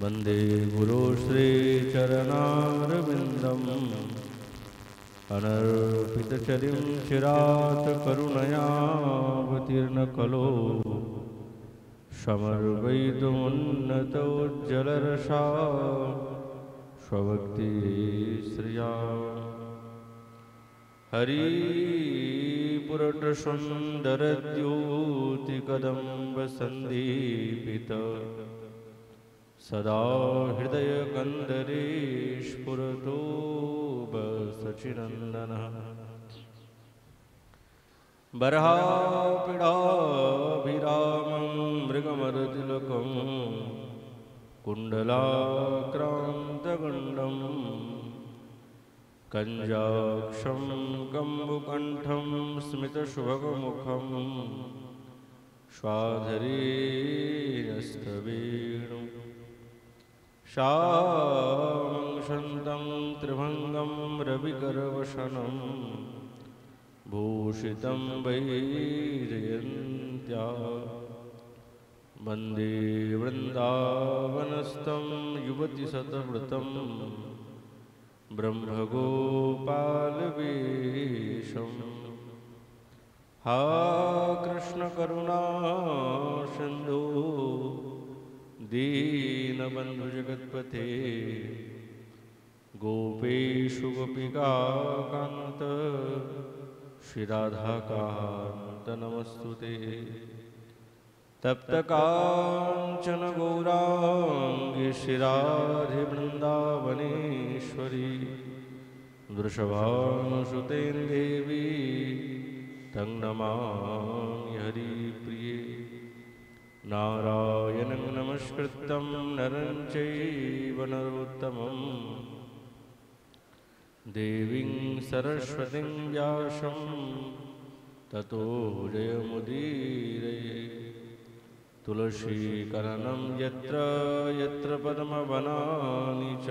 वंदे गुरु श्रीचरणारविन्दम् अनर्पितचरिं चिरात् करुणयावतीर्ण खलो समर्पयितुमुन्नतोज्ज्वलरसा स्वभक्ति श्रिया हरिपुरटसुन्दरद्योतिकदम्बसन्दीपित सदा हृदयकन्दरे स्फुरतो बसचिनन्दनः बर्हापीडाभिरामं मृगमदतिलकं कुण्डलाक्रान्तगण्डं कञ्जाक्षं कम्बुकण्ठं स्मितशुभगमुखं स्वाधरीनस्तवेणुं श्यामं शन्तं त्रिभङ्गं रविकरवशनं भूषितं वैजयन्त्या वन्दे वृन्दावनस्थं युवतिशतवृतं ब्रह्मगोपालवेशम् हा कृष्णकरुणा सिन्धु दीनबन्धु जगत्पते गोपेषु गोपिकान्त श्रीराधाकान्त नमस्तुते तप्तकाञ्चन गौराङ्गी श्रीराधिवृन्दावनेश्वरी वृषभानुसुते देवी तं नमामि हरिप्रिये नारायणं नमस्कृतं नरं चैव नरोत्तमं देवीं सरस्वतीं व्यासं ततो जयमुदीरये तुलसीकरणं यत्र यत्र पद्मवनानि च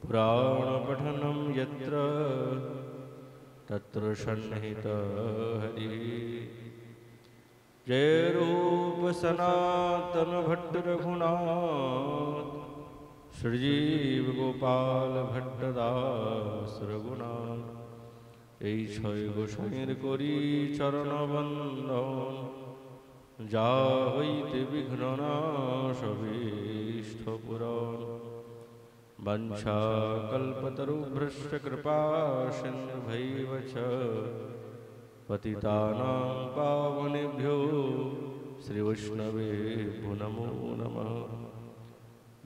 पुराणपठनं यत्र तत्र सन्निहितः हरिः जय रूप सनातन भट्ट रघुनाथ श्रीजीव गोपाल भट्टदास रघुनाथ এই ছয় গোসাইয়ের করি চরণবন্দন যা হইতে বিঘ্ননাশ পুরাণ वंशाकल्पतरुभ्यश्च कृपा सिन्धुभैव च पतितानां पावनेभ्यो श्रीवैष्णवेभ्यो नमो नमः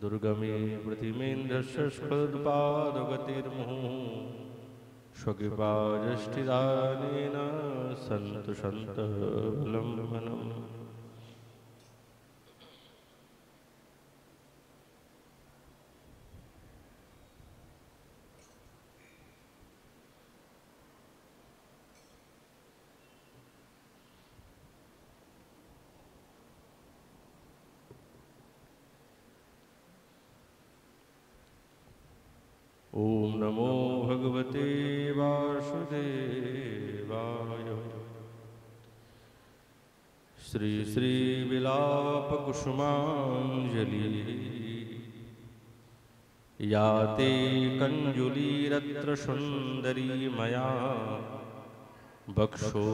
दुर्गमे प्रतिमेन्द्रस्य स्फुरत्पादगतिर्मुहुः स्वकृपाजष्टिदानेन सन्तु सन्तबलम्बनम् ओम नमो भगवते वासुदेवाय श्री श्री विलाप कुसुमांजलि याते कंजुलीरत्र सुंदरी मया वक्षोजयोरर्पिता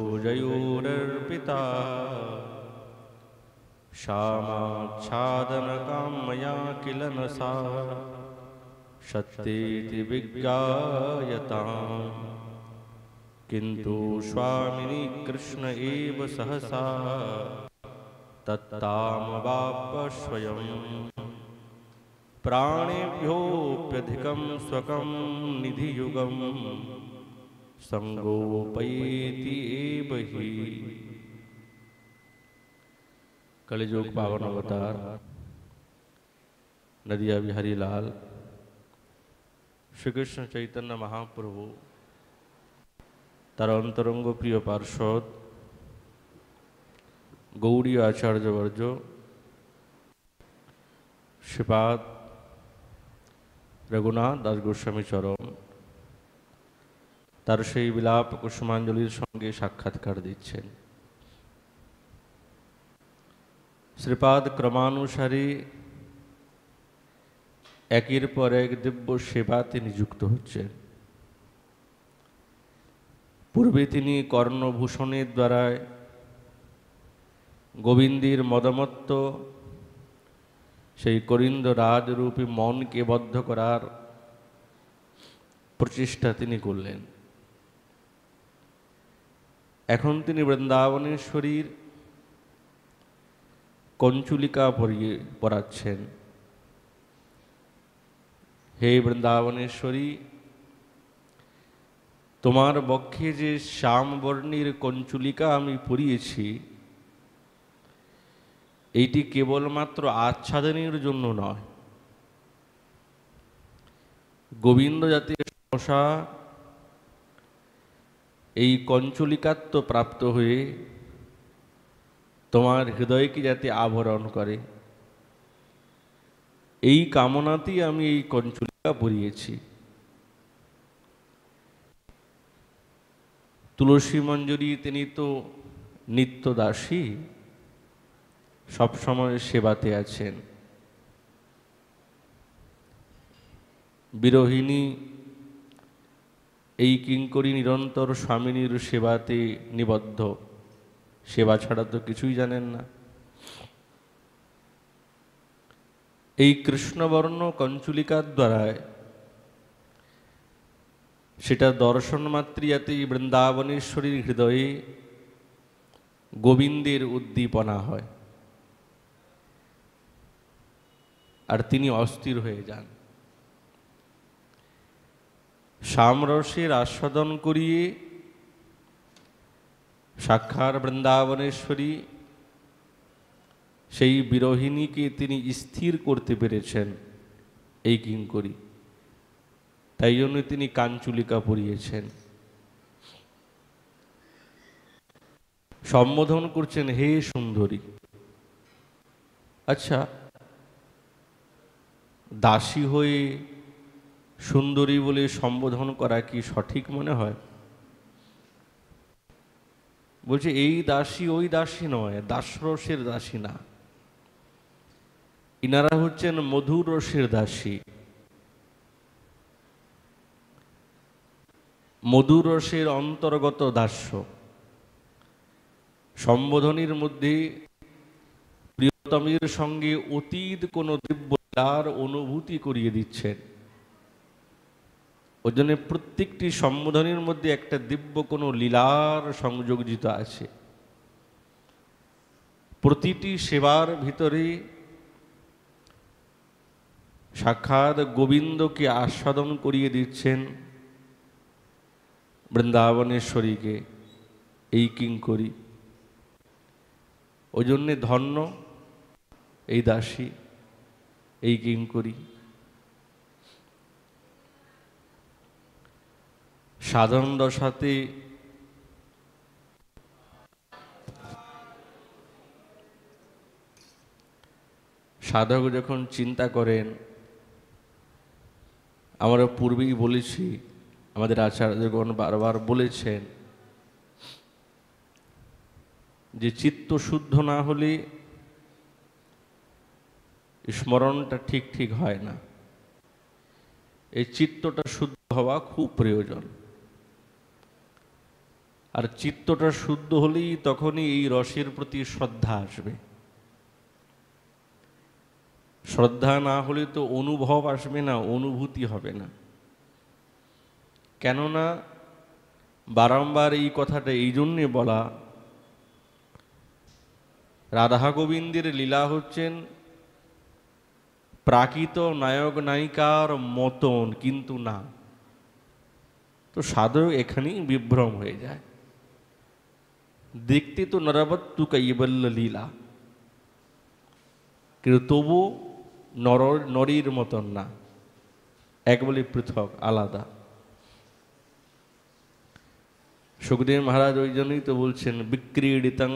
श्यामाच्छादनकां मया किल न सा सत्येति विज्ञायताम् किन्तु स्वामिनी कृष्ण एव सहसा तत्तामवाप स्वयं प्राणेभ्योऽप्यधिकं स्वकं निधियुगं संगोपयेति एव हि। कलिजुग पावन अवतार नदिया बिहारी लाल श्रीकृष्ण चैतन्य महाप्रभु तार अंतरंग प्रिय पार्षद गौड़ी आचार्यवर्य श्रीपाद रघुनाथ दास गोस्वामी चरण तार सेई विलाप कुसुमांजलिर संगे साक्षात्कार दिच्छेन। श्रीपाद क्रमानुसारे একের পর এক দিব্য সেবাতে নিযুক্ত হচ্ছেন। পূর্বে তিনি কর্ণভূষণের দ্বারা গোবিন্দের মদমত্ত সেই করিন্দ রাজরূপী মনকে বদ্ধ করার প্রচেষ্টা তিনি করলেন। এখন তিনি বৃন্দাবনেশ্বরীর কঞ্চুলিকা পরাচ্ছেন। হে বৃন্দাবনেশ্বরী, তোমার বক্ষে যে শ্যামবর্ণের কঞ্চুলিকা আমি পরিয়েছি, এইটি কেবলমাত্র আচ্ছাদনের জন্য নয়, গোবিন্দ যাতে সহসা এই কঞ্চলিকাত্ব প্রাপ্ত হয়ে তোমার হৃদয়কে যাতে আভরণ করে, এই কামনাতেই আমি এই কঞ্চলিকা পরিয়েছি। তুলসী মঞ্জুরি তিনি তো নিত্য দাসী, সবসময় সেবাতে আছেন। বিরোহিণী এই কিঙ্করী নিরন্তর স্বামিনীর সেবাতে নিবদ্ধ, সেবা ছাড়া তো কিছুই জানেন না। এই কৃষ্ণবর্ণ কঞ্চুলিকার দ্বারা সেটা দর্শন মাত্রিয়াতেই বৃন্দাবনেশ্বরীর হৃদয়ে গোবিন্দের উদ্দীপনা হয়, আর তিনি অস্থির হয়ে যান। শ্যামরসের আস্বাদন করিয়ে সাক্ষাৎ বৃন্দাবনেশ্বরী সেই বিরোহিণীকে তিনি স্থির করতে পেরেছেন এই কিঙ্করী, তাই জন্য তিনি কাঞ্চুলিকা পরিয়েছেন। সম্বোধন করছেন, হে সুন্দরী। আচ্ছা, দাসী হয়ে সুন্দরী বলে সম্বোধন করা কি সঠিক মনে হয়? বলছে এই দাসী ওই দাসী নয়, দাসরসের দাসী না, ইনারা হচ্ছেন মধুর রসের দাসী। মধুর রসের অন্তর্গত দাস্য। সম্বোধনের মধ্যে প্রিয়তমের সঙ্গে অতীত কোনো দিব্যতার অনুভূতি করিয়ে দিচ্ছেন। ওই জন্য প্রত্যেকটি সম্বোধনের মধ্যে একটা দিব্য কোনো লীলার সংযোজিত আছে। প্রতিটি সেবার ভিতরে সাক্ষাৎ গোবিন্দকে আস্বাদন করিয়ে দিচ্ছেন বৃন্দাবনেশ্বরীকে এই কিঙ্করী। ওই জন্যে ধন্য এই দাসী, এই কিঙ্করী। সাধন দশাতে সাধক যখন চিন্তা করেন, আমরা পূর্বেই বলেছি, আমাদের আচার্যগণ বারবার বলেছেন যে চিত্ত শুদ্ধ না হলে স্মরণটা ঠিক ঠিক হয় না। এই চিত্তটা শুদ্ধ হওয়া খুব প্রয়োজন, আর চিত্তটা শুদ্ধ হলেই তখনই এই রসের প্রতি শ্রদ্ধা আসবে। শ্রদ্ধা না হলে তো অনুভব আসবে না, অনুভূতি হবে না। কেননা বারংবার এই কথাটা এই জন্যে বলা, রাধা গোবিন্দের লীলা হচ্ছেন প্রাকৃত নায়ক নায়িকার মতন, কিন্তু না। তো সাধক এখানেই বিভ্রম হয়ে যায়। দেখতে তো নরবত্তু কৈবল্য লীলা, কিন্তু তবু নরীর মতন না, একবারে পৃথক, আলাদা। সুখদেব মহারাজ ওই জন্যই তো বলছেন, বিক্রীড়িতং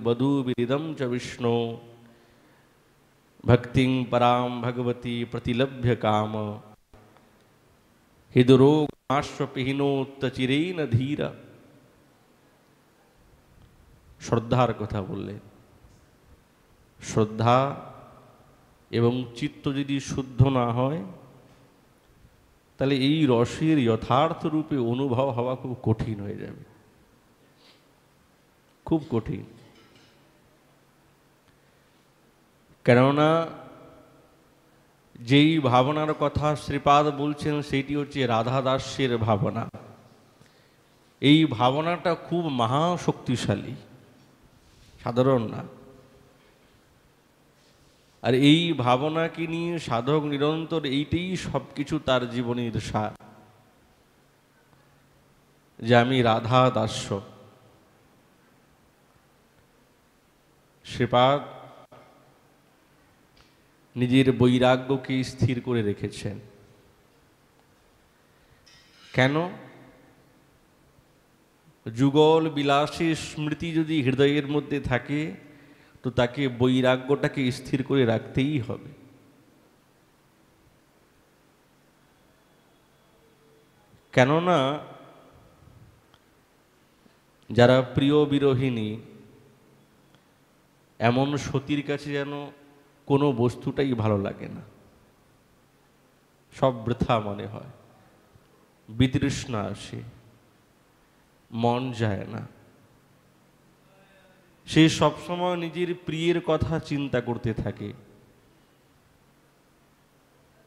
বধূ বিদিদম চ বিষ্ণু ভক্তিং পরাম ভগবতী প্রতিলভ্য কাম হৃদরোগাশ্বপিহীনোত্তচিরেন ধীরা। শ্রদ্ধার কথা বললেন। শ্রদ্ধা এবং চিত্ত যদি শুদ্ধ না হয়, তাহলে এই রসের যথার্থ রূপে অনুভব হওয়া খুব কঠিন হয়ে যাবে, খুব কঠিন। কেননা যেই ভাবনার কথা শ্রীপাদ বলছেন সেটি হচ্ছে রাধা দাস্যের ভাবনা। এই ভাবনাটা খুব মহাশক্তিশালী, সাধারণ না। আর এই ভাবনাকে নিয়ে সাধক নিরন্তর এইটাই সব কিছু তার জীবনের সার, যে আমি রাধা দাস্য। শ্রীপাদ নিজের বৈরাগ্যকে স্থির করে রেখেছেন। কেন? যুগল বিলাসী স্মৃতি যদি হৃদয়ের মধ্যে থাকে, তো তাকে বৈরাগ্যটাকে স্থির করে রাখতেই হবে। কেননা যারা প্রিয় বিরোহিনী, এমন সতীর কাছে যেন কোনো বস্তুটাই ভালো লাগে না, সব বৃথা মনে হয়, বিতৃষ্ণা আসে, মন যায় না। সে সবসময় নিজের প্রিয়ের কথা চিন্তা করতে থাকে,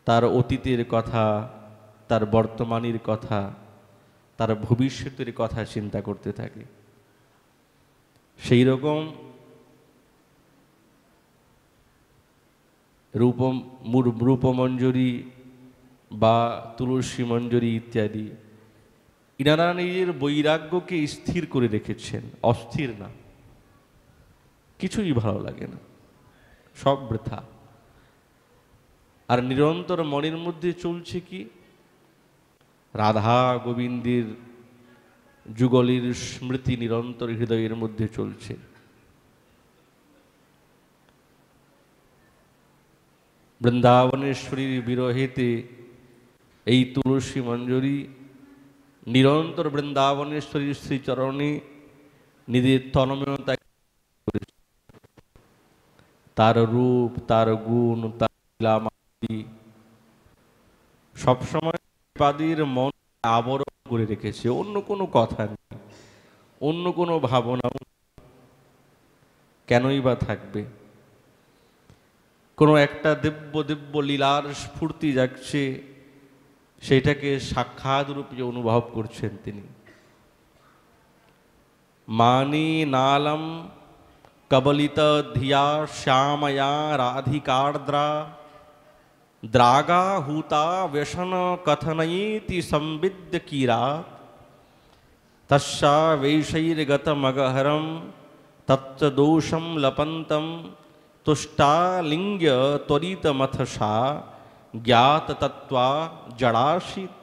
তার অতীতের কথা, তার বর্তমানের কথা, তার ভবিষ্যতের কথা চিন্তা করতে থাকে। সেই রকম রূপমঞ্জরি বা তুলসী মঞ্জরি ইত্যাদি, ইনারা নিজের বৈরাগ্যকে স্থির করে রেখেছেন, অস্থির না, কিছুই ভালো লাগে না, সব বৃথা। আর নিরন্তর মনের মধ্যে চলছে কি? রাধা গোবিন্দের যুগলের স্মৃতি নিরন্তর হৃদয়ের মধ্যে চলছে। বৃন্দাবনেশ্বরীর বিরহেতে এই তুলসী মঞ্জরি নিরন্তর বৃন্দাবনেশ্বরীর শ্রীচরণে নিজের তন্ময়তা, তার রূপ, তার গুণ, তার লীলামালি সবসময় শ্রীপাদের মন আবরণ করে রেখেছে। অন্য কোনো কথা নেই, অন্য কোনো ভাবনা কেনই বা থাকবে? কোনো একটা দিব্য দিব্য লীলার স্ফূর্তি যাচ্ছে, সেটাকে সাক্ষাৎ রূপে অনুভব করছেন তিনি। মানি নালম কবলিত ধিয়া শ্যাময়া রাধিকার্দ্রা দ্রাগা হুতা ব্যসন কথনয়িতি সংবিদ্য কিরা তস্যা বৈষৈর্গত মগহরম তচ্চ দোষম লপন্তম তুষ্টালিঙ্গ্য ত্বরিতমথসা জ্ঞাত তত্ত্বা জড়াসিত।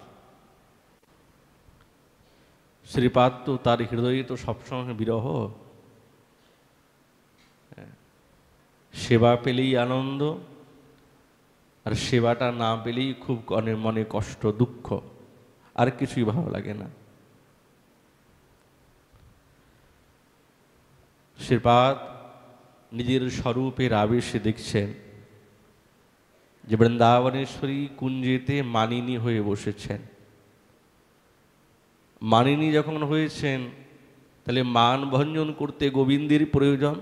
শ্রীপাদ তো তার হৃদয়ে তো সবসময় বিরহ, সেবা পেলেই আনন্দ, আর সেবাটা না পেলেই খুব মনে কষ্ট, দুঃখ, আর কিছুই ভালো লাগে না। শ্রীপাদ নিজের স্বরূপের আবেশে দেখছেন যে বৃন্দাবনেশ্বরী কুঞ্জেতে মানিনী হয়ে বসেছেন। মানিনী যখন হয়েছেন, তাহলে মান ভঞ্জন করতে গোবিন্দের প্রয়োজন,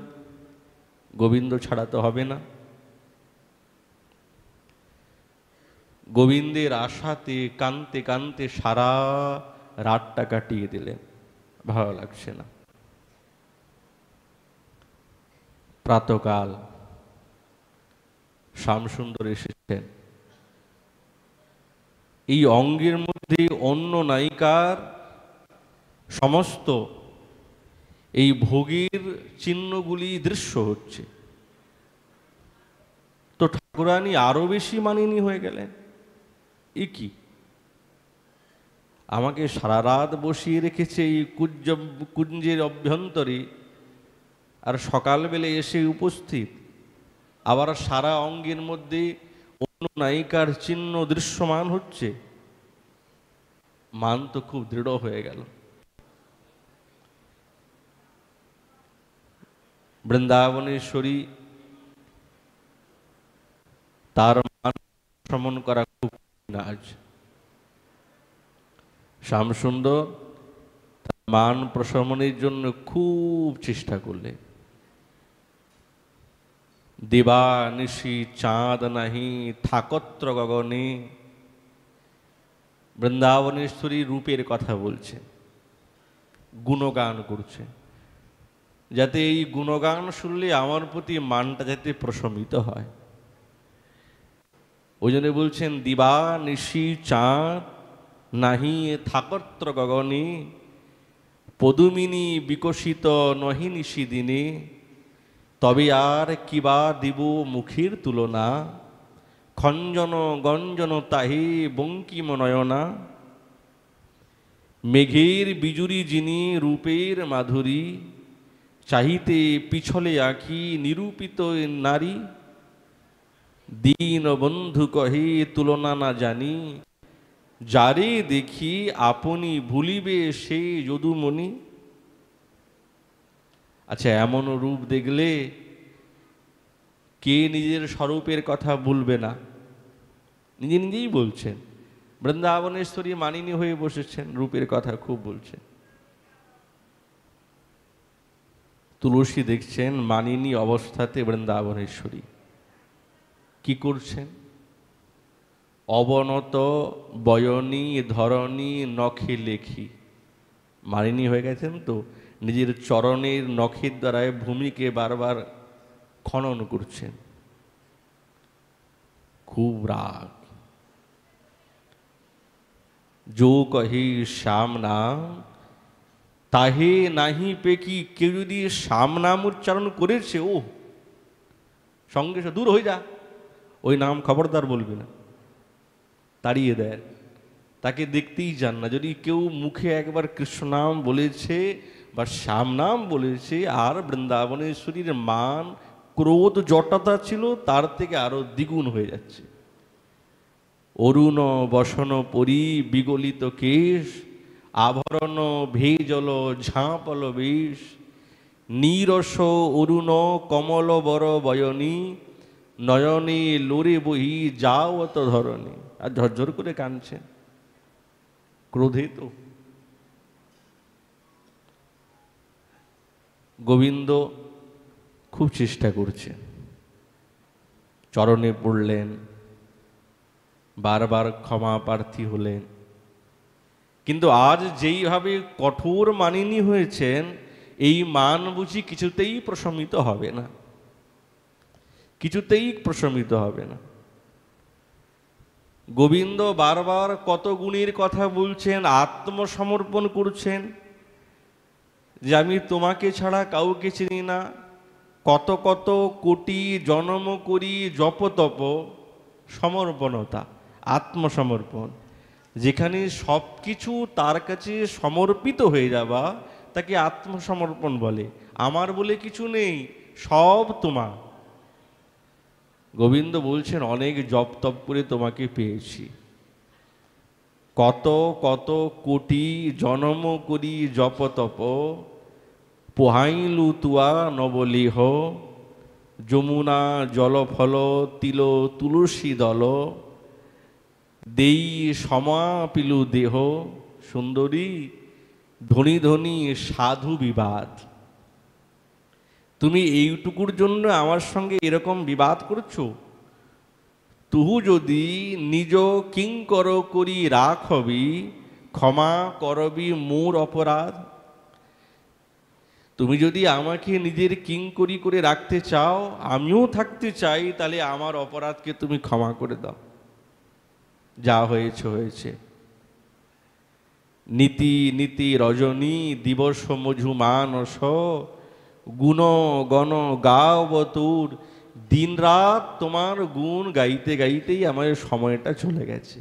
গোবিন্দ ছাড়া তো হবে না। গোবিন্দের আশাতে কানতে কানতে সারা রাতটা কাটিয়ে দিলেন, ভালো লাগছে না। প্রাতকাল শ্যামসুন্দর এসেছেন। এই অঙ্গের মধ্যে অন্য নায়িকার সমস্ত এই ভোগের চিহ্নগুলি দৃশ্য হচ্ছে, তো ঠাকুরানী আরো বেশি মানিনী হয়ে গেলেন। এ কি? আমাকে সারা রাত বসিয়ে রেখেছে এই কুঞ্জের অভ্যন্তরে, আর সকালবেলা এসে উপস্থিত, আবার সারা অঙ্গের মধ্যে অন্য নায়িকার চিহ্ন দৃশ্যমান হচ্ছে। মান তো খুব দৃঢ় হয়ে গেল। বৃন্দাবনেশ্বরী তার মান প্রশমন করা খুব আজ শ্যামসুন্দর তার মান প্রশমনের জন্য খুব চেষ্টা করলেন। দিবা নিশি চাঁদ নাহি থাকত্র গগনে, বৃন্দাবনেশ্বরী রূপের কথা বলছে, গুণগান করছে, যাতে এই গুণগান শুনলে আমার প্রতি মানটা যাতে প্রশমিত হয়। ওই জন্য বলছেন দিবা নিশি চাঁদ নাহি থাকত্র গগনে, পদুমিনী বিকশিত নহি নিশি দিনে, তবে আর কিবা দিব মুখের তুলনা, খঞ্জন গঞ্জন তাহে বঙ্কিম নয়না, মেঘের বিজুরি যিনি রূপের মাধুরী, চাহিতে পিছলে আঁখি নিরূপিত নারী, দীন বন্ধু কহে তুলনা না জানি, যারে দেখি আপনি ভুলিবে সে যদুমণি। আচ্ছা, এমন রূপ দেখলে কে নিজের স্বরূপের কথা বলবে না? নিজে নিজেই বলছেন, বৃন্দাবনেশ্বরী মানিনী হয়ে বসেছেন, রূপের কথা খুব বলছেন। তুলসী দেখছেন মানিনী অবস্থাতে বৃন্দাবনেশ্বরী কি করছেন? অবনত বয়নী ধরণী নখে লেখি, মানিনী হয়ে গেছেন তো, নিজের চরণের নখের দ্বারায় ভূমিকে বারবার খনন করছেন, খুব রাগ। যো কহি শ্যাম নাম তাহে নাহি পেকি, কেউ যদি শ্যাম নাম উচ্চারণ করেছে, ও সঙ্গে সঙ্গে দূর হয়ে যা, ওই নাম খবরদার বলবি না, তাড়িয়ে দেয়, তাকে দেখতেই চান না। যদি কেউ মুখে একবার কৃষ্ণ নাম বলেছে বা শ্যাম নাম বলেছে, আর বৃন্দাবনেশ্বরীর মান ক্রোধ যতটা ছিল তার থেকে আরো দ্বিগুণ হয়ে যাচ্ছে। অরুণ বসন পরি বিগলিত কেশ, আভরণ ভেজল ঝাঁপল বেশ, নীরস অরুণ কমল বর বয়নী, নয়নে লোরে বহি যাওত ধরণী। আর ঝরঝর করে কাঁদছেন, ক্রোধে তো। গোবিন্দ খুব চেষ্টা করছে, চরণে পড়লেন, বারবার ক্ষমা প্রার্থী হলেন, কিন্তু আজ যেইভাবে কঠোর মানিনী হয়েছেন, এই মান বুঝি কিছুতেই প্রশমিত হবে না, কিছুতেই প্রশমিত হবে না। গোবিন্দ বারবার কত গুণের কথা বলছেন, আত্মসমর্পণ করছেন, যে আমি তোমাকে ছাড়া কাউকে চিনি না, কত কত কোটি জন্ম করি জপ তপ, সমর্পণতা, আত্মসমর্পণ। যেখানে সব কিছু তার কাছে সমর্পিত হয়ে যাওয়া, তাকে আত্মসমর্পণ বলে। আমার বলে কিছু নেই, সব তোমার। গোবিন্দ বলছেন অনেক জপ তপ করে তোমাকে পেয়েছি, কত কত কোটি জনম করি জপ তপ, পোহাইলু তুয়া নবলিহ, যমুনা জলফল তিল তুলসী দল, দেই সমাপিলু দেহ, সুন্দরী ধনী ধনী সাধু বিবাদ। তুমি এইটুকুর জন্য আমার সঙ্গে এরকম বিবাদ করছো? তুহু যদি নিজ কিঙ্কর করি রাখবি, ক্ষমা করবি মোর অপরাধ। তুমি যদি আমাকে নিজের কিঙ্করি করে রাখতে চাও, আমিও থাকতে চাই, তাহলে আমার অপরাধকে তুমি ক্ষমা করে দাও। যা হয়েছে হয়েছে। নীতি নীতি রজনী দিবস মঝু মানস, গুণ গণ গাও তোর, দিন রাত তোমার গুণ গাইতে গাইতেই আমার সময়টা চলে গেছে।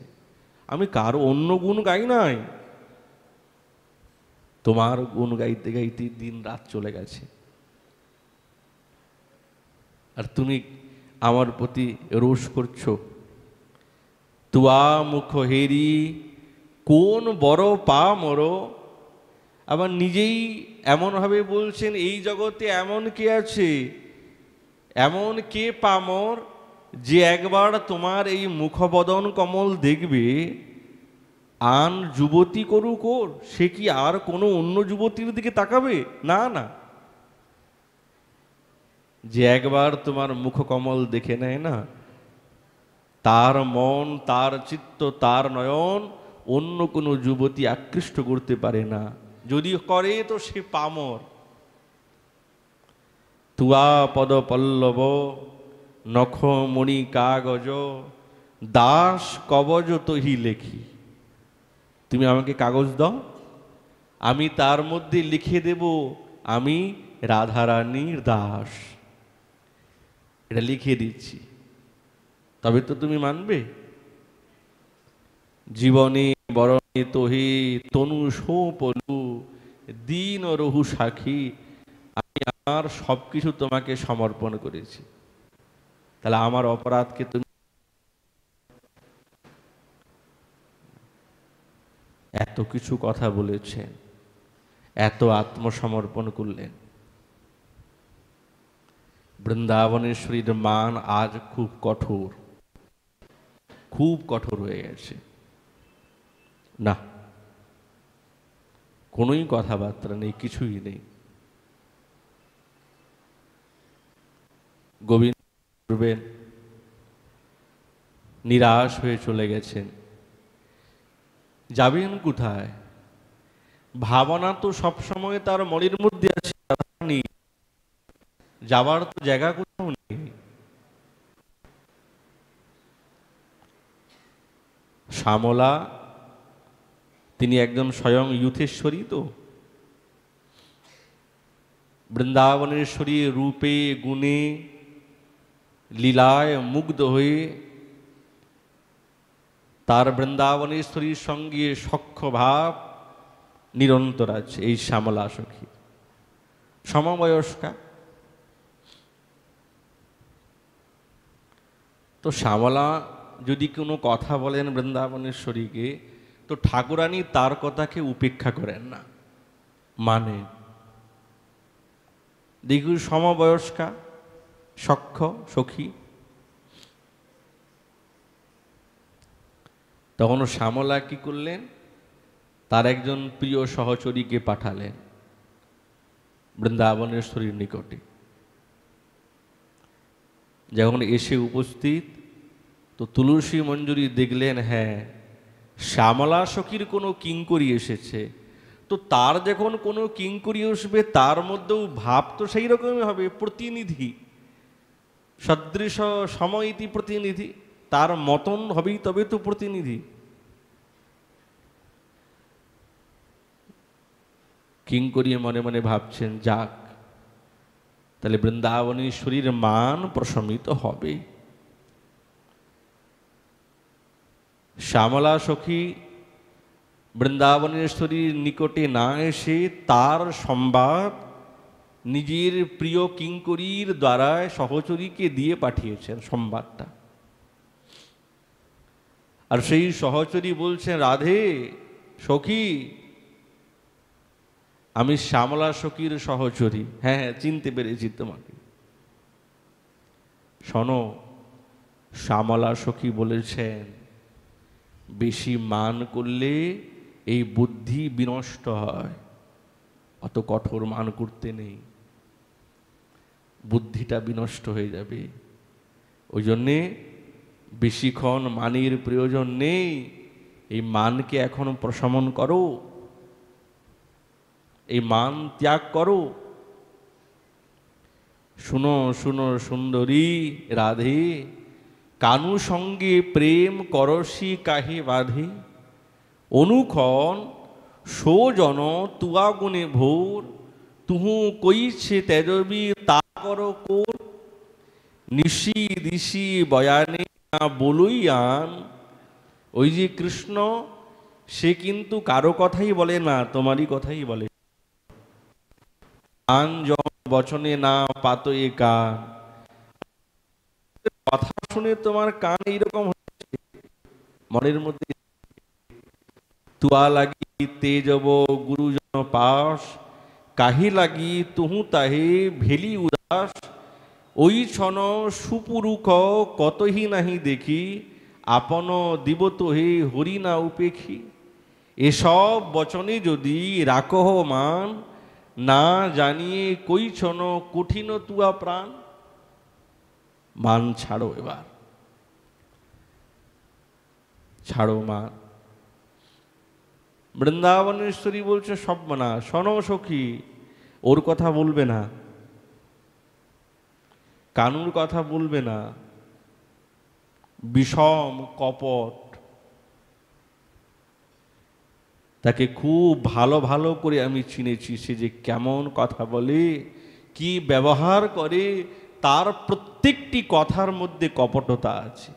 আমি কারো অন্য গুণ গাই নাই, তোমার গুণ গাইতে গাইতে দিন রাত চলে গেছে। আর তুমি আমার প্রতি রোষ করছো। তুয়া মুখ হেরি কোন বড় পা মরো। আবার নিজেই এমনভাবে বলছেন, এই জগতে এমন কে আছে, এমন কে পামর যে একবার তোমার এই মুখবদন কমল দেখবে, আন যুবতী করুক ওর, সে কি আর কোনো অন্য যুবতীর দিকে তাকাবে? না না। যে একবার তোমার মুখকমল দেখে নেয় না, তার মন, তার চিত্ত, তার নয়ন অন্য কোনো যুবতী আকৃষ্ট করতে পারে না। যদি করে তো সে পামর। তুয়া পদ পল্লব নখমণি কাগজ দাস কবজ তহি লেখি। তুমি আমাকে কাগজ দাও, আমি তার মধ্যে লিখে দেব আমি রাধারানীর দাস। এটা লিখে দিচ্ছি, তবে তো তুমি মানবে। জীবনে বরণে তোহে তনু সৌপলু দিন রহু সাক্ষী, আমি আমার সবকিছু তোমাকে সমর্পণ করেছি। তাহলে আমার অপরাধকে তুমি এত কিছু কথা বলেছেন, এত আত্মসমর্পণ করলেন। বৃন্দাবনেশ্বরীর মান আজ খুব কঠোর, খুব কঠোর হয়ে গেছে। না, কোনোই কথাবার্তা নেই, কিছুই নেই। গোবিন্দ করবেন, নিরাশ হয়ে চলে গেছেন। যাবেন কোথায়? ভাবনা তো সবসময় তার মনের মধ্যে আছে, যাবার তো জায়গা কোথাও নেই। শ্যামলা তিনি একজন স্বয়ং ইউথেশ্বরী, তো বৃন্দাবনেশ্বরী রূপে গুণে লীলায় মুগ্ধ হয়ে তার বৃন্দাবনেশ্বরীর সঙ্গে সখ্য ভাব নিরন্তর আছে। এই শ্যামলা সখী সমবয়স্কা। তো শ্যামলা যদি কোনো কথা বলেন বৃন্দাবনেশ্বরীকে, তো ঠাকুরানী তার কথাকে উপেক্ষা করেন না, মানে দেখুন সমবয়স্কা সখ্য সখী। তখন শ্যামলা কি করলেন? তার একজন প্রিয় সহচরীকে পাঠালেন বৃন্দাবনেশ্বরীর নিকটে। যখন এসে উপস্থিত, তো তুলসী মঞ্জুরি দেখলেন, হ্যাঁ শ্যামলা সখীর কোনো কিঙ্করী এসেছে। তো তার যখন কোনো কিঙ্করী আসবে, তার মধ্যেও ভাব তো সেই রকমই হবে, প্রতিনিধি সদৃশ সমইতি প্রতিনিধি, তার মতন হবেই, তবে তো প্রতিনিধি। কিঙ্করী মনে মনে ভাবছেন, যাক তাহলে বৃন্দাবনেশ্বরীর মান প্রশমিত হবে। শ্যামলা সখী বৃন্দাবনেশ্বরীর নিকটে না এসে তার সংবাদ নিজের প্রিয় কিঙ্করীর দ্বারা সহচরীকে দিয়ে পাঠিয়েছেন সংবাদটা। আর সেই সহচরী বলছেন, রাধে সখী, আমি শ্যামলা সখীর সহচরী। হ্যাঁ হ্যাঁ, চিনতে পেরেছি তোমাকে। শোনো, শ্যামলা সখী বলেছেন, বেশি মান করলে এই বুদ্ধি বিনষ্ট হয়, অত কঠোর মান করতে নেই, বুদ্ধিটা বিনষ্ট হয়ে যাবে। ওই জন্যে বেশিক্ষণ মানের প্রয়োজন নেই, এই মানকে এখন প্রশমন করো, এই মান ত্যাগ করো। শুনো শুনো সুন্দরী রাধে, কানু সঙ্গে প্রেম করসি কাহে বাধে, অনুক্ষণ সৌজন তুয়া গুণে ভোর, তুহু কইছে তেজবি তা কর কোর, নিশি দিশি বয়ানে না বলুই আন। ওই যে কৃষ্ণ, সে কিন্তু কারো কথাই বলে না, তোমারই কথাই বলে। আন বচনে না পাতয়ে কান, কথা শুনে তোমার কান এইরকম হচ্ছে, মনের মধ্যে তুয়া লাগি তেজব গুরুজন পাশ, কাহি লাগি তুহু তাহে ভেলি উদাস, ওই ছন সুপুরুষ কতহি নাহি দেখি, আপন দিবত হে হরি না উপেক্ষী। এসব বচনে যদি রাখহ মান, না জানিয়ে কইছন কঠিন তুয়া প্রাণ। মান ছাড়ো, এবার ছাড়ো মান। বৃন্দাবনেশ্বরী বলছে সব মানা, শোনো সখী, ওর কথা বলবে না, কানুর কথা বলবে না, বিষম কপট। তাকে খুব ভালো ভালো করে আমি চিনেছি, সে যে কেমন কথা বলে, কি ব্যবহার করে, তার প্রত্যেকটি কথার মধ্যে কপটতা আছে।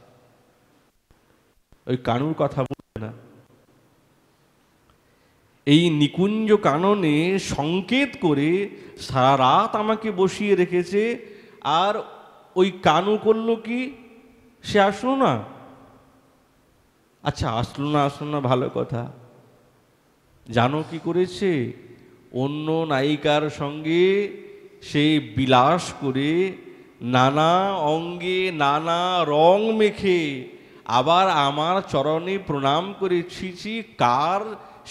ওই কানুর কথা বলবে না। এই নিকুঞ্জ কাননে সংকেত করে সারা রাত আমাকে বসিয়ে রেখেছে। আর ওই কানু করলো কি, সে আসলো না। আচ্ছা, আসলো না ভালো কথা, জানো কি করেছে? অন্য নায়িকার সঙ্গে সে বিলাস করে নানা অঙ্গে নানা রং মেখে আবার আমার চরণে প্রণাম করে ছিছি। কার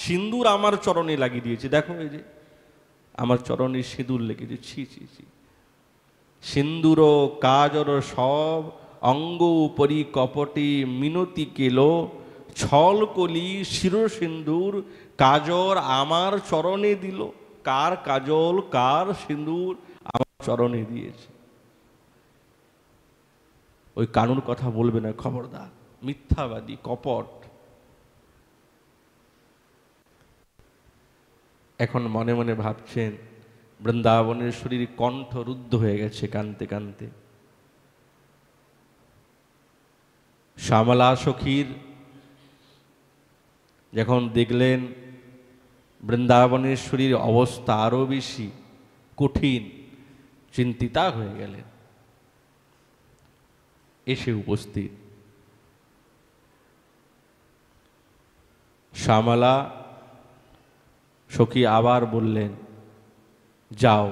সিঁদুর আমার চরণে লাগিয়ে দিয়েছে, দেখো এই যে আমার চরণে সিঁদুর লেগেছে, ছি ছি ছি। সিন্দুর কাজর সব অঙ্গ পরি কপটে মিনতি কেলো, ছল কলি শির সিন্দুর কাজর আমার চরণে দিল। কার কাজল কার সিন্দুর আমার চরণে দিয়েছে। ওই কানুর কথা বলবে না, খবরদার, মিথ্যাবাদী কপট। এখন মনে মনে ভাবছেন বৃন্দাবনেশ্বরীর কণ্ঠ রুদ্ধ হয়ে গেছে কানতে কানতে। শ্যামলা সখীর যখন দেখলেন বৃন্দাবনেশ্বরীর অবস্থা আরো বেশি কঠিন, চিন্তিতা হয়ে গেলেন। এসে উপস্থিত শ্যামলা সখী আবার বললেন, যাও,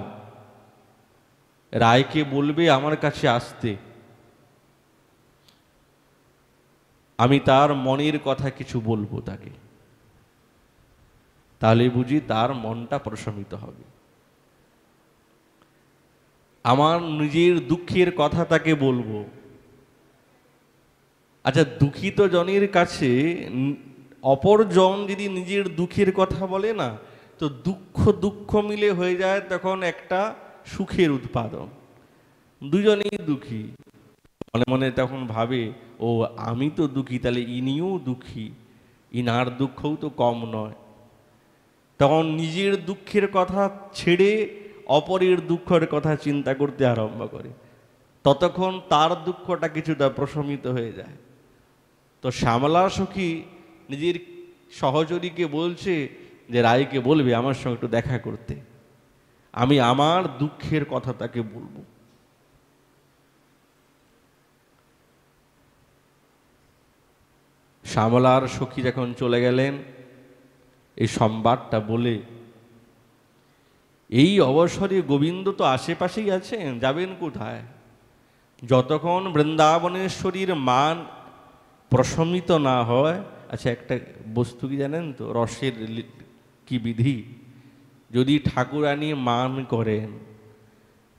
রায়কে বলবে আমার কাছে আসতে, আমি তার মনের কথা কিছু বলবো তাকে, তাহলে বুঝি তার মনটা প্রশমিত হবে। আমার নিজের দুঃখের কথা তাকে বলবো। আচ্ছা, দুঃখিত জনের কাছে অপরজন যদি নিজের দুঃখের কথা বলে না, তো দুঃখ দুঃখ মিলে হয়ে যায় তখন একটা সুখের উৎপাদন। দুজনেই দুঃখী, মনে মনে তখন ভাবে, ও আমি তো দুঃখী, তাহলে ইনিও দুঃখী, ইনার দুঃখও তো কম নয়। তখন নিজের দুঃখের কথা ছেড়ে অপরের দুঃখের কথা চিন্তা করতে আরম্ভ করে, ততক্ষণ তার দুঃখটা কিছুটা প্রশমিত হয়ে যায়। তো শ্যামলা সখী নিজের সহচরীকে বলছে যে রায়কে বলবে আমার সঙ্গে একটু দেখা করতে, আমি আমার দুঃখের কথা তাকে বলবো। শ্যামলার সখী যখন চলে গেলেন এই সংবাদটা বলে, এই অবসরে গোবিন্দ তো আশেপাশেই আছেন, যাবেন কোথায়? যতক্ষণ বৃন্দাবনেশ্বরীর মান প্রশমিত না হয়। আচ্ছা, একটা বস্তু কি জানেন তো, রসের কি বিধি, যদি ঠাকুরানী মান করেন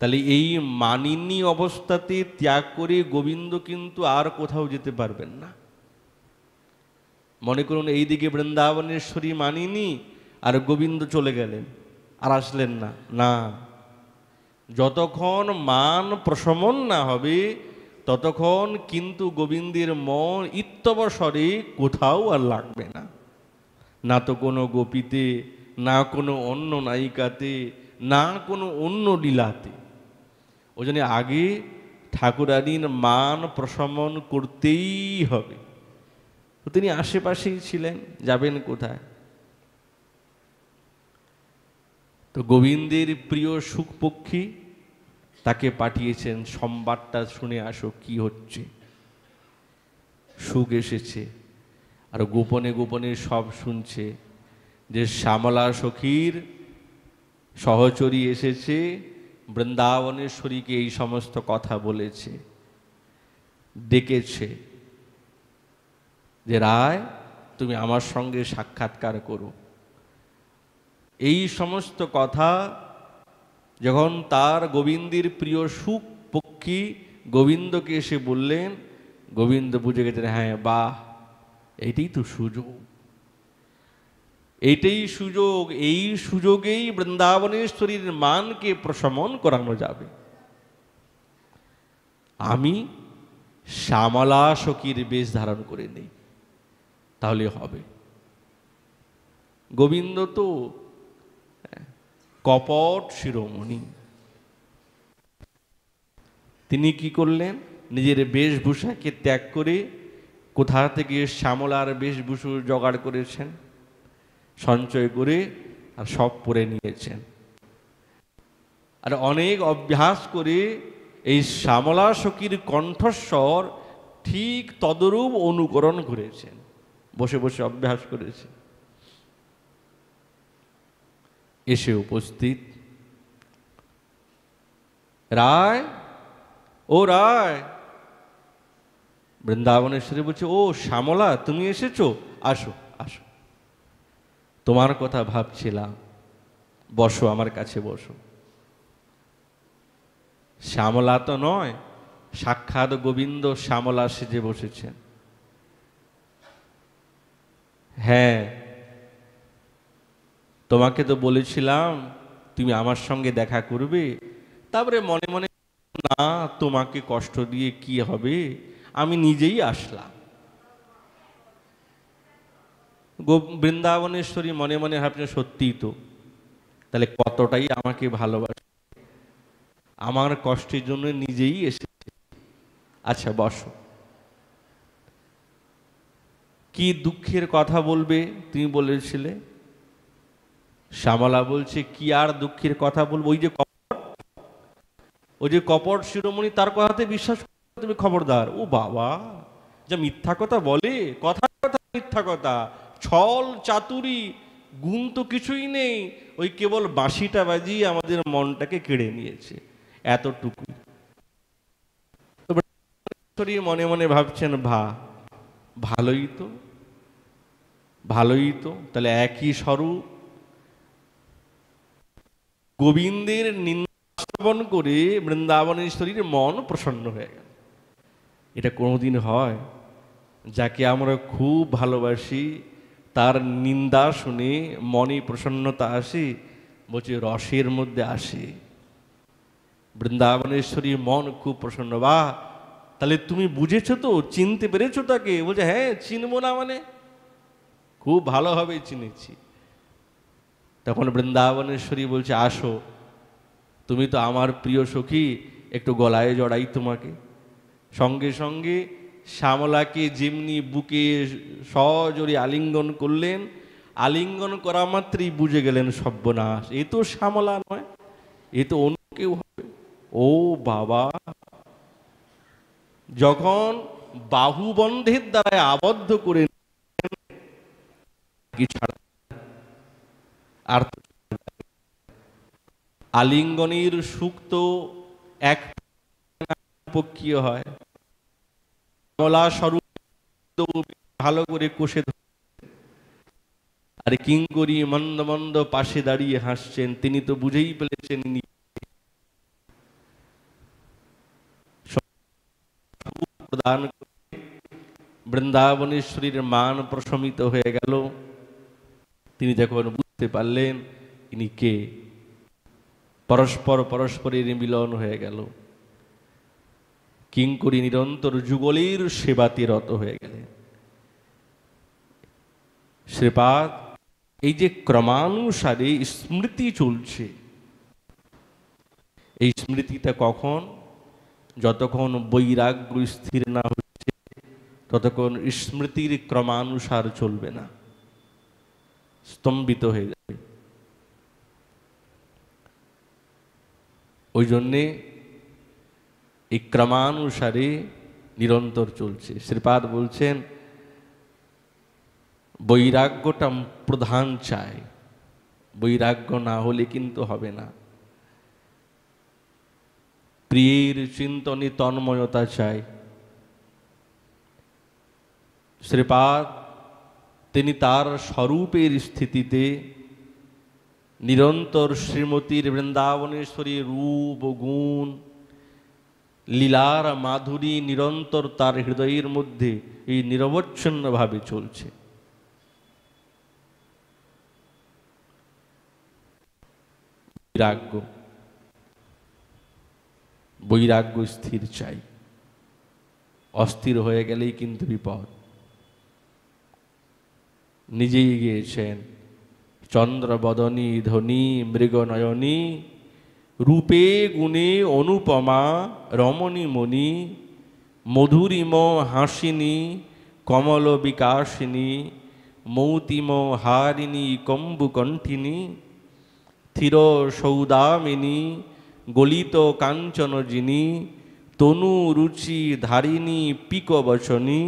তাহলে এই মানিনী অবস্থাতে ত্যাগ করে গোবিন্দ কিন্তু আর কোথাও যেতে পারবেন না। মনে করুন এইদিকে বৃন্দাবনেশ্বরী মানিনী আর গোবিন্দ চলে গেলেন, আর আসলেন না, না, যতক্ষণ মান প্রশমন না হবে ততক্ষণ কিন্তু গোবিন্দের মন ইত্যবসরে কোথাও আর লাগবে না, না তো কোনো গোপীতে, না কোনো অন্য নায়িকাতে, না কোনো অন্য লীলাতে। ওই জন্য আগে ঠাকুরানীর মান প্রশমন করতেই হবে। তো তিনি আশেপাশেই ছিলেন, যাবেন কোথায়? তো গোবিন্দের প্রিয় সুখপক্ষী তাকে পাঠিয়েছেন, সংবাদটা শুনে আসো কি হচ্ছে। সুখ এসেছে, আর গোপনে গোপনে সব শুনছে যে শ্যামলা সখীর সহচরী এসেছে, বৃন্দাবনেশ্বরীকে এই সমস্ত কথা বলেছে, ডেকেছে যে রায় তুমি আমার সঙ্গে সাক্ষাৎকার করো। এই সমস্ত কথা যখন তার গোবিন্দের প্রিয় সুখ পক্ষী গোবিন্দকে এসে বললেন, গোবিন্দ বুঝে গেছেন, হ্যাঁ বাহ, এইটাই তো সুযোগ, এইটাই সুযোগ, এই সুযোগেই বৃন্দাবনেশ্বরীর মানকে প্রশমন করানো যাবে। আমি শ্যামলা সখীর বেশ ধারণ করে নেই, তাহলে হবে। গোবিন্দ তো কপট শিরোমণি, তিনি কি করলেন, নিজের বেশভূষাকে ত্যাগ করে কোথা থেকে শ্যামলার বেশভূষা জোগাড় করেছেন, সঞ্চয় করে আর সব পরে নিয়েছেন। আর অনেক অভ্যাস করে এই শ্যামলা সখীর কণ্ঠস্বর ঠিক তদরূপ অনুকরণ করেছেন, বসে বসে অভ্যাস করেছেন। এসে উপস্থিত, রায়, ও রায়। বৃন্দাবনেশ্বরী বলছে, ও শ্যামলা তুমি এসেছো, আসো আসো, তোমার কথা ভাবছিলাম, বসো আমার কাছে বসো। শ্যামলা তো নয়, সাক্ষাৎ গোবিন্দ শ্যামলা সেজে বসেছেন। হ্যাঁ, তোমাকে তো বলেছিলাম তুমি আমার সঙ্গে দেখা করবে, তারপরে মনে মনে না, তোমাকে কষ্ট দিয়ে কি হবে, আমি নিজেই আসলাম। বৃন্দাবনেশ্বরী মনে মনে ভাবছেন, সত্যিই তো, তাহলে কতটাই আমাকে ভালোবাসে, আমার কষ্টের জন্য নিজেই এসেছে। আচ্ছা বসো, কি দুঃখের কথা বলবে তুমি বলেছিলে? শ্যামলা বলছে, কি আর দুঃখের কথা বলবো, ওই যে কপট শিরোমণি, তার কথাতে বিশ্বাস করো তুমি, খবরদার। ও বাবা, যা মিথ্যা কথা বলে, কথা কথা মিথ্যা কথা, ছল চাতুরি, গুণ তো কিছুই নেই, ওই কেবল বাঁশিটা বাজিয়ে আমাদের মনটাকে কেড়ে নিয়েছে, এতটুকু। মনে মনে ভাবছেন, ভালোই তো, ভালোই তো, তাহলে একই স্বরূপ। গোবিন্দের নিন্দা শ্রবণ করে বৃন্দাবনেশ্বরীর মন প্রসন্ন হয়ে গেল। এটা কোনোদিন হয়? যাকে আমরা খুব ভালোবাসি তার নিন্দা শুনে মনে প্রসন্নতা আসে, বলছে রসের মধ্যে আসে। বৃন্দাবনেশ্বরীর মন খুব প্রসন্ন। বাহ, তাহলে তুমি বুঝেছো তো, চিনতে পেরেছো তাকে? বলছে, হ্যাঁ, চিনবো না মানে, খুব ভালোভাবে চিনেছি। তখন বৃন্দাবনেশ্বরী বলছে, আসো, তুমি তো আমার প্রিয় সখী, একটু গলায় জড়াই তোমাকে। সঙ্গে সঙ্গে শ্যামলাকে যেমনি বুকে সজোরে আলিঙ্গন করলেন, আলিঙ্গন করা মাত্রই বুঝে গেলেন সর্বনাশ, এ তো শ্যামলা নয়, এ তো অন্য কেউ হবে। ও বাবা, যখন বাহুবন্ধের দ্বারা আবদ্ধ করে আর আলিঙ্গনের সুখ তো এক পক্ষীয় হয়। কমলা স্বরূপ ভালো করে কষে, আর কিঙ্করী মন্দ মন্দ পাশে দাঁড়িয়ে হাসছেন, তিনি তো বুঝেই ফেলেছেন প্রদান করে বৃন্দাবনেশ্বরীর মান প্রশমিত হয়ে গেল। তিনি যখন বুঝতে পারলেন ইনি কে, পরস্পরের মিলন হয়ে গেল। কিঙ্করী নিরন্তর যুগলের সেবাতে রত হয়ে গেলেন। শ্রীপাদ, এই যে ক্রমানুসারে স্মৃতি চলছে, এই স্মৃতিটা কখন? যতক্ষণ বৈরাগ্য স্থির না হচ্ছে ততক্ষণ স্মৃতির ক্রমানুসার চলবে না, স্তম্ভিত হয়ে যাবে। ওই জন্যে এই ক্রমানুসারে নিরন্তর চলছে। শ্রীপাদ বলছেন, বৈরাগ্যটা প্রধান চাই, বৈরাগ্য না হলে কিন্তু হবে না। প্রিয়ের চিন্তনে তন্ময়তা চাই। শ্রীপাদ তিনি তার স্বরূপের স্থিতিতে নিরন্তর শ্রীমতীর বৃন্দাবনেশ্বরী রূপ গুণ লীলার মাধুরী নিরন্তর তার হৃদয়ের মধ্যে এই নিরবচ্ছিন্নভাবে চলছে। বৈরাগ্য, বৈরাগ্য স্থির চাই, অস্থির হয়ে গেলেই কিন্তু বিপদ। নিজেই গিয়েছেন, চন্দ্রবদনী ধ্বনি মৃগনয়নী রূপে গুণে অনুপমা রমণী মণি মধুরিম হাসিনী কমল বিকাশিনী মৌতিম হারিণী কম্বুকণ্ঠিনী থির সৌদামিনী গলিত কাঞ্চন যিনি তনু রুচি ধারিণী পিকবচনী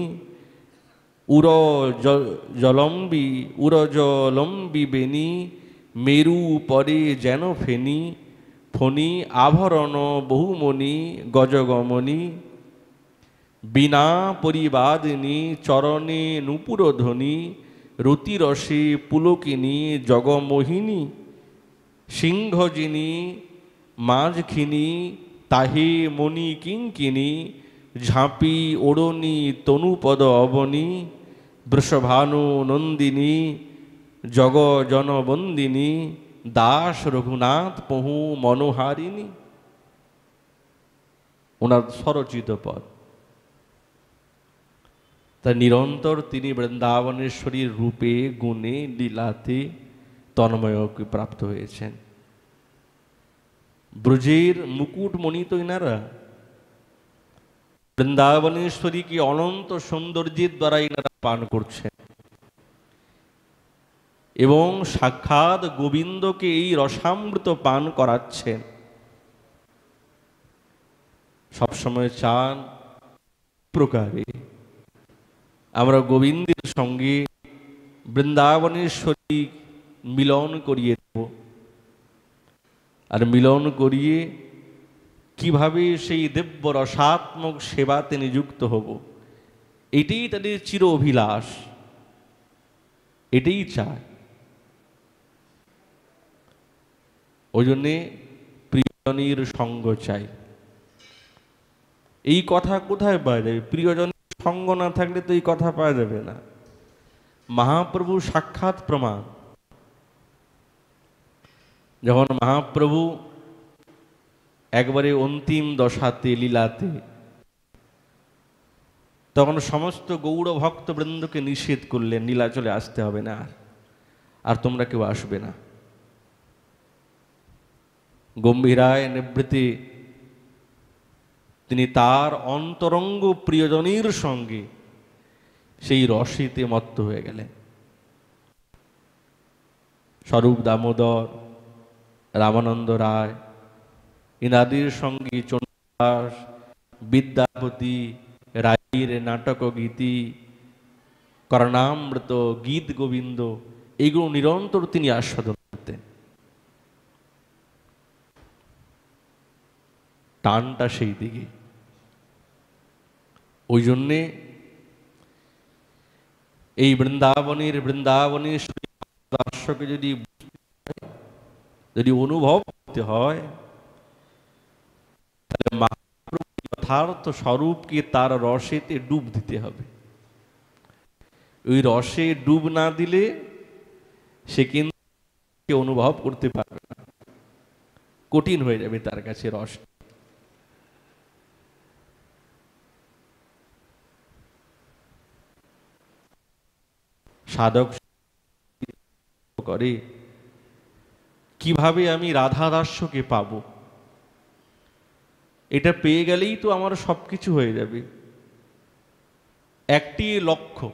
উরজলম্বী বেণী মেরু পরে যেন ফেনী ফণি আভরণ বহুমণি গজগমনী বিনা পরিবাদিনী চরণে নূপুরধ্বনি রতিরসে পুলকিনী জগমোহিনী সিংহজিনী মাঝখিনী তাহে মণি কিঙ্কিনী ঝাঁপি ওড়নি তনুপদ অবনী বৃষভানু নন্দিনী জগ জনবন্দিনী দাস রঘুনাথ পহু মনোহারিণী। ওনার স্বরচিত পদ। তা নিরন্তর তিনি বৃন্দাবনেশ্বরীর রূপে গুণে লীলাতে তন্ময়কে প্রাপ্ত হয়েছেন। ব্রজের মুকুটমণি তো ইনারা, বৃন্দাবনেশ্বরীকে অনন্ত সৌন্দর্যের দ্বারা ইনারা পান করছেন এবং সাক্ষাৎ গোবিন্দকে এই রসামৃত পান করাচ্ছেন। সবসময় চান প্রকারে আমরা গোবিন্দের সঙ্গে বৃন্দাবনেশ্বরী মিলন করিয়ে দেব, আর মিলন করিয়ে কিভাবে সেই দিব্য রসাত্মক সেবাতে নিযুক্ত হব, এটাই তাদের চির অভিলাষ, এটাই চায়। ওই জন্যে প্রিয়জনের সঙ্গ চাই। এই কথা কোথায় পাওয়া যাবে? প্রিয়জনের সঙ্গ না থাকলে তো এই কথা পাওয়া যাবে না। মহাপ্রভু সাক্ষাৎ প্রমাণ। যখন মহাপ্রভু একবারে অন্তিম দশাতে লীলাতে, তখন সমস্ত গৌড় ভক্ত বৃন্দকে নিষেধ করলেন, নীলাচলে আসতে হবে না, আর তোমরা কেউ আসবে না। গম্ভীরায় নিবৃত্তি তিনি তার অন্তরঙ্গ প্রিয়জনের সঙ্গে সেই রসেতে মত্ত হয়ে গেলেন। স্বরূপ দামোদর, রামানন্দ রায় ইনাদের সঙ্গে চণ্ডীদাস, বিদ্যাপতি রায়ের নাটক গীতি, করণামৃত, গীত গোবিন্দ, এগুলো নিরন্তর তিনি আস্বাদন করতেন। টানটা সেই দিকে। ওই জন্যে এই বৃন্দাবনের দর্শকে যদি অনুভব করতে হয়, তাহলে মহাপ্রভু যথার্থ স্বরূপকে তার রসেতে ডুব দিতে হবে। ওই রসে ডুব না দিলে সে কিন্তু অনুভব করতে পারবে না, কঠিন হয়ে যাবে তার কাছে রস। সাধক করে কিভাবে আমি রাধা দাস্যকে পাব, এটা পেয়ে গেলেই তো আমার সবকিছু হয়ে যাবে। একটি লক্ষ্য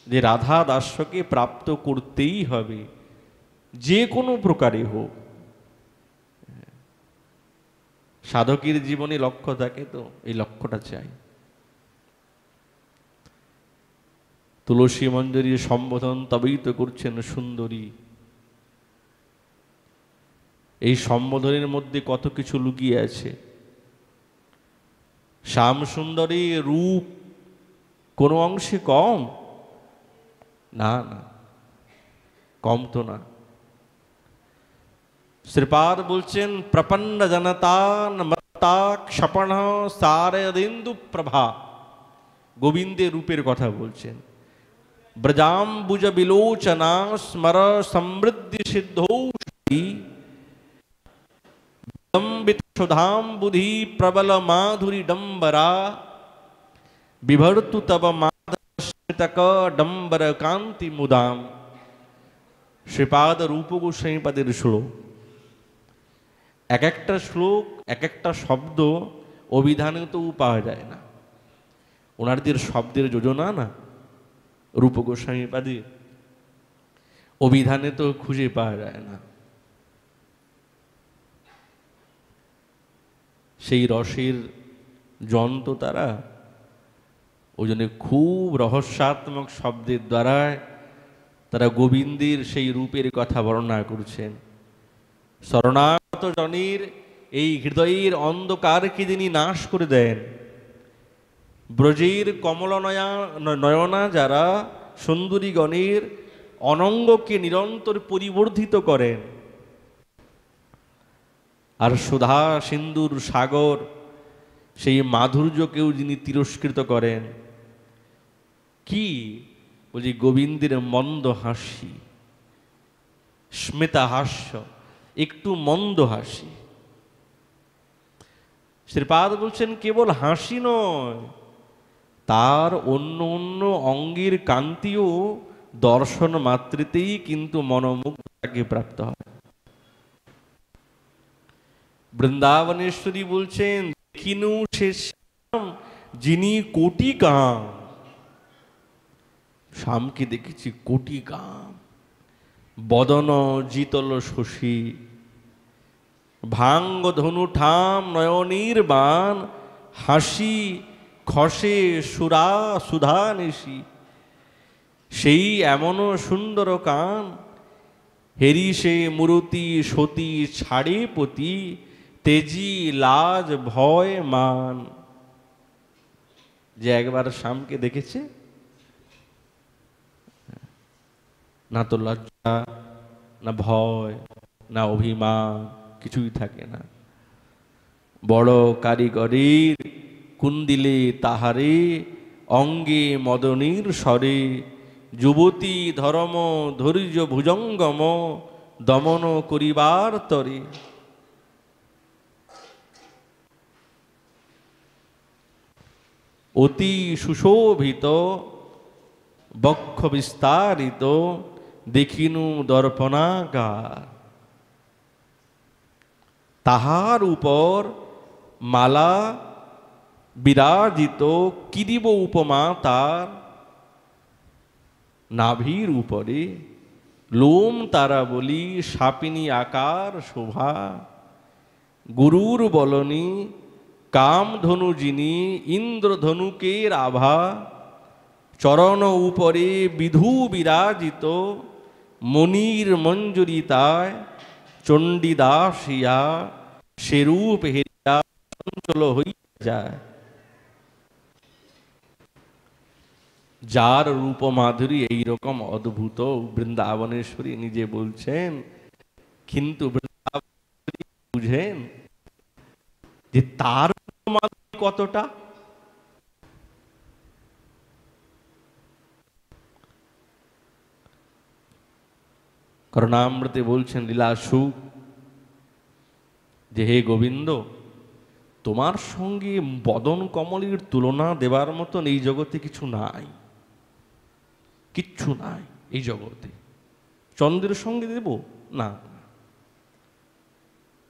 যে রাধা দাস্যকে প্রাপ্ত করতেই হবে, যে কোনো প্রকারে হোক। সাধকের জীবনে লক্ষ্য থাকে, তো এই লক্ষ্যটা চাই। তুলসী মঞ্জরীর সম্বোধন তবেই তো করছেন সুন্দরী। এই সম্বোধনের মধ্যে কত কিছু লুকিয়ে আছে। শ্যামসুন্দরী রূপ কোনো অংশে কম? না না, কম তো না। শ্রীপাদ বলছেন প্রপন্ন জনতা মত্তা ক্ষপণ সারদিন্দু প্রভা। গোবিন্দের রূপের কথা বলছেন। ব্রজাম্বুজ বিলোচনা স্মর সমৃদ্ধি সিদ্ধৌষধি বিলম্বিত সুধাম্বুধি প্রবল মাধুরী ডম্বরা বিভর্তু তব মাধস্মিতক ডম্বর কান্তি মুদাম। শ্রীপাদ রূপ গোস্বামীপাদের শ্লোক। এক একটা শ্লোক, এক একটা শব্দ অভিধানে তো পাওয়া যায় না। ওনাদের শব্দের যোজনা না রূপ গোস্বামীপাদের, অভিধানে তো খুঁজে পাওয়া যায় না। সেই রসের যন্ত্র তারা, ওই জন্য খুব রহস্যাত্মক শব্দের দ্বারা তারা গোবিন্দের সেই রূপের কথা বর্ণনা করছেন। শরণাগত জনের এই হৃদয়ের অন্ধকারকে যিনি নাশ করে দেন, ব্রজের কমলনয়া নয়না যারা সুন্দরীগণের অনঙ্গকে নিরন্তর পরিবর্ধিত করেন, আর সুধা সিন্ধুর সাগর সেই মাধুর্যকেও যিনি তিরস্কৃত করেন, কি বলছি গোবিন্দের মন্দ হাসি, স্মিতা হাস্য, একটু মন্দ হাসি। শ্রীপাদ বলছেন কেবল হাসি নয়, তার অন্য অন্য অঙ্গের কান্তিও দর্শন মাত্রেতেই কিন্তু মনোমুগ্ধতাকে প্রাপ্ত হয়। বৃন্দাবনেশ্বরী বলছেন দেখিনু সে শ্যাম যিনি কোটি কাম। শ্যামকে দেখেছি কোটি কাম, বদন জিতল শশী, ভাঙ্গ ধনু ঠাম নয়নীর বান, হাসি খসে সুরা সুধা নিশি। সেই এমনও সুন্দর কান, হেরি সে মূরতি সতী ছাড়ে পতি, তেজি লাজ ভয় মান। যে একবার শ্যামকে দেখেছে, না তো লজ্জা, না ভয়, না অভিমান, কিছুই থাকে না। বড় কারিগরীর কুন্দিলে তাহারে, অঙ্গে মদনীর স্বরে, যুবতী ধর্ম ধৈর্য ভুজঙ্গম, দমন করিবার তরে। অতি সুশোভিত বক্ষ বিস্তারিত, দেখিনু দর্পণাকার। তাহার উপর মালা বিরাজিত, কিরিব উপমা তার। নাভির উপরে লোম তারা বলি, সাপিনী আকার শোভা। গুরুর বলনি কামধনু যিনি, ইন্দ্রধনুকের আভা। চরণ উপরে বিধু বিরাজিত, মনির মঞ্জুরিতায়। চণ্ডীদাসিয়া সেরূপ হেরিয়া চঞ্চল হইয়া যায়। যার রূপ মাধুরী এইরকম অদ্ভুত, বৃন্দাবনেশ্বরী নিজে বলছেন। কিন্তু বৃন্দাবনেশ্বরী বুঝেন যে তার রূপ মাধুরী কতটা। করুণামৃতে বলছেন লীলা সুখ, যে হে গোবিন্দ, তোমার সঙ্গে বদন কমলের তুলনা দেবার মতন এই জগতে কিছু নাই, কিচ্ছু নাই এই জগতে। চন্দ্রের সঙ্গে দেব না,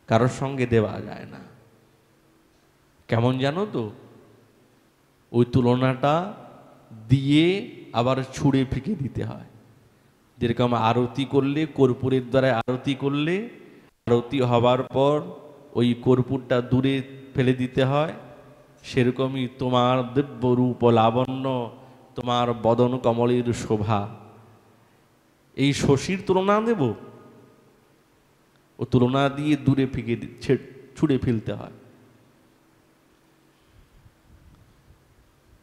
কারোর সঙ্গে দেওয়া যায় না। কেমন জানো তো, ওই তুলনাটা দিয়ে আবার ছুঁড়ে ফেঁকে দিতে হয়। যেরকম আরতি করলে, কর্পূরের দ্বারা আরতি করলে, আরতি হবার পর ওই কর্পূরটা দূরে ফেলে দিতে হয়, সেরকমই তোমার দিব্য রূপ লাবণ্য, তোমার বদন কমলের শোভা, এই শশীর তুলনা দেব? ও তুলনা দিয়ে দূরে ফেঁকে ছুঁড়ে ফেলতে হয়।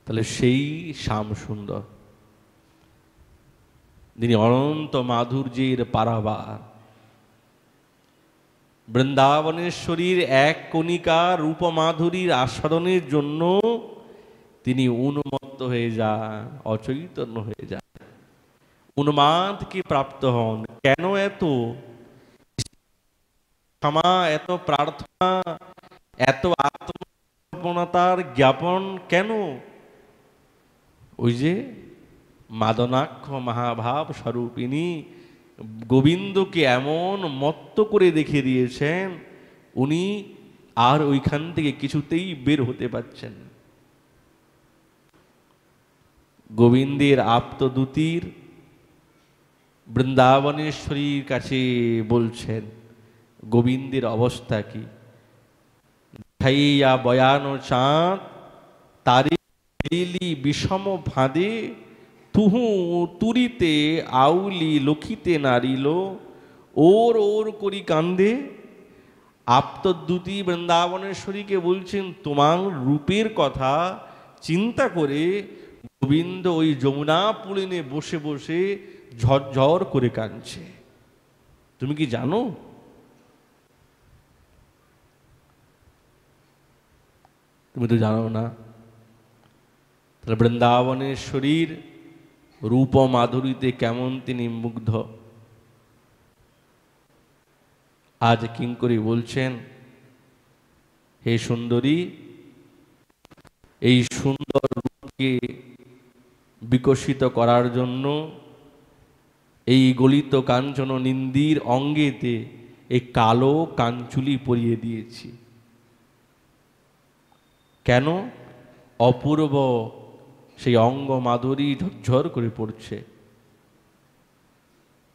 তাহলে সেই শ্যাম সুন্দর, যিনি অনন্ত মাধুর্যের পারাবার, বৃন্দাবনেশ্বরীর এক কণিকা রূপমাধুরীর আস্বাদনের জন্য তিনি উন্মত্ত হয়ে যান, অচৈতন্য হয়ে যান, উন্মাদকে প্রাপ্ত হন। কেন এত ক্ষমা, এত প্রার্থনা, এত আত্মসমর্পণতার জ্ঞাপন কেন? ওই যে মাদনাক্ষ মহাভাব স্বরূপিণী গোবিন্দকে এমন মত্ত করে দেখে দিয়েছেন, উনি আর ওইখান থেকে কিছুতেই বের হতে পারছেন। গোবিন্দের আপ্তদূতির বৃন্দাবনেশ্বরীর কাছে বলছেন গোবিন্দের অবস্থা কি। খাইয়া বয়ানো চাঁদ তারি বিষম ফাঁদে, তুহু তুরিতে আউলি লক্ষিতে নারিল, ওর ওর করি কান্দে। আপ্তদ্যুতি বৃন্দাবনেশ্বরীকে বলছেন তোমার রূপের কথা চিন্তা করে গোবিন্দ ওই যমুনা পুলিনে বসে বসে ঝরঝর করে কাঁদছে। তুমি কি জানো? তুমি তো জানো না। তাহলে বৃন্দাবনেশ্বরীর রূপ মাধুরীতে কেমন তিনি মুগ্ধ। আজ কিঙ্করী বলছেন, হে সুন্দরী, এই সুন্দর রূপকে বিকশিত করার জন্য এই গলিত কাঞ্চন নিন্দির অঙ্গেতে এই কালো কাঞ্চুলি পরিয়ে দিয়েছি। কেন? অপূর্ব সেই অঙ্গ মাধুরী ঝরঝর করে পড়ছে।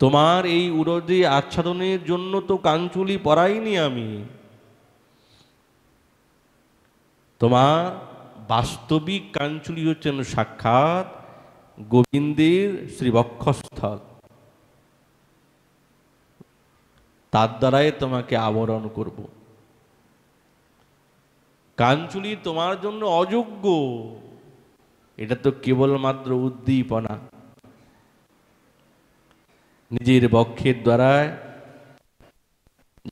তোমার এই উরজে আচ্ছাদনের জন্য তো কাঞ্চুলি পরাইনি আমি, তোমার বাস্তবিক কাঞ্চুলি হচ্ছেন সাক্ষাৎ গোবিন্দের শ্রীবক্ষস্থল, তার দ্বারাই তোমাকে আবরণ করব। কাঞ্চুলি তোমার জন্য অযোগ্য, এটা তো কেবলমাত্র উদ্দীপনা। নিজের বক্ষের দ্বারা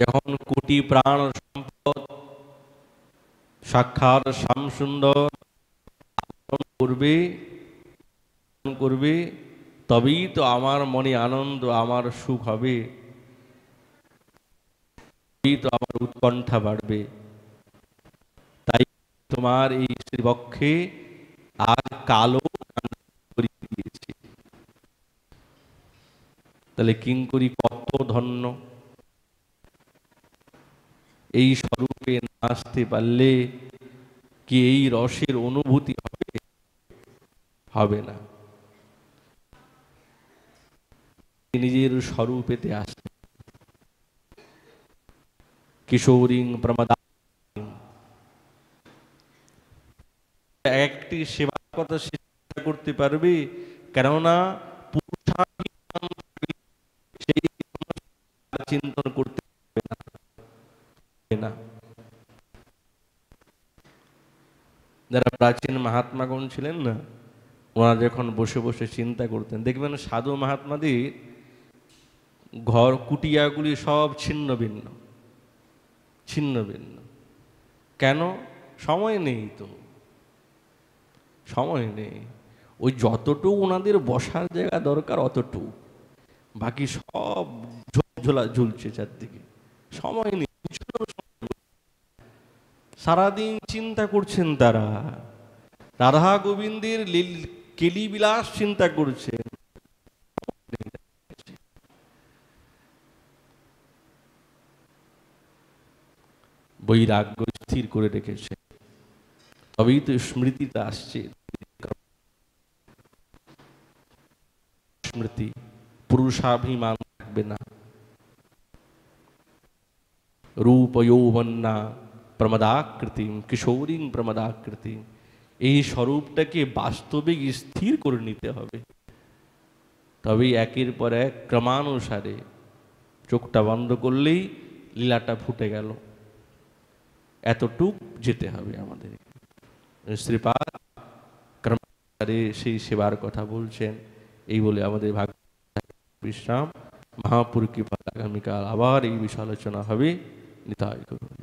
যখন কোটি প্রাণ সম্পদ সাক্ষাৎ শ্যামসুন্দর করবে করবে, তবেই তো আমার মনে আনন্দ, আমার সুখ হবে, তবেই তো আমার উৎকণ্ঠা বাড়বে। তাই তোমার এই শ্রীবক্ষে আর কালো করিয়ে দিয়েছি। তাহলে কিঙ্করী কত ধন্য, এই স্বরূপে না আসতে পারলে কি এই রসের অনুভূতি হবে? হবে না। নিজের স্বরূপেতে আসতে কিশোরী প্রমদা একটি সেবার কথা করতে পারবে, কেননা সেই চিন্তন করতে পারবে না। যারা প্রাচীন মহাত্মাগণ ছিলেন না, ওনারা যখন বসে বসে চিন্তা করতেন, দেখবেন সাধু মহাত্মাদের ঘর কুটিয়াগুলি সব ছিন্ন ভিন্ন ছিন্ন ভিন্ন। কেন? সময় নেই তো, সময় নেই। ওই যতটুকু ওনাদের বসার জায়গা দরকার অতটুকু, বাকি সব ঝোলা ঝুলছে চারদিকে, সময় নেই। সারাদিন চিন্তা করছেন তারা, রাধা গোবিন্দের কেলি বিলাস চিন্তা করছেন। বৈরাগ্য স্থির করে রেখেছে, তবেই তো স্মৃতিটা আসছে। স্মৃতি, পুরুষাভিমান থাকবে না। রূপ যৌবন্না প্রমদাকৃতি কিশোরী প্রমদাকৃতি, এই স্বরূপটাকে বাস্তবিক স্থির করে নিতে হবে। তবেই একের পর এক ক্রমানুসারে চোখটা বন্ধ করলেই লীলাটা ফুটে গেল। এতটুক যেতে হবে আমাদের। শ্রীপাদ সেই সেবার কথা বলছেন। এই বলে আমাদের ভাগ বিশ্রাম। মহাপুর কৃপা আগামীকাল আবার এই বিষয় আলোচনা হবে। নিতাই করুন।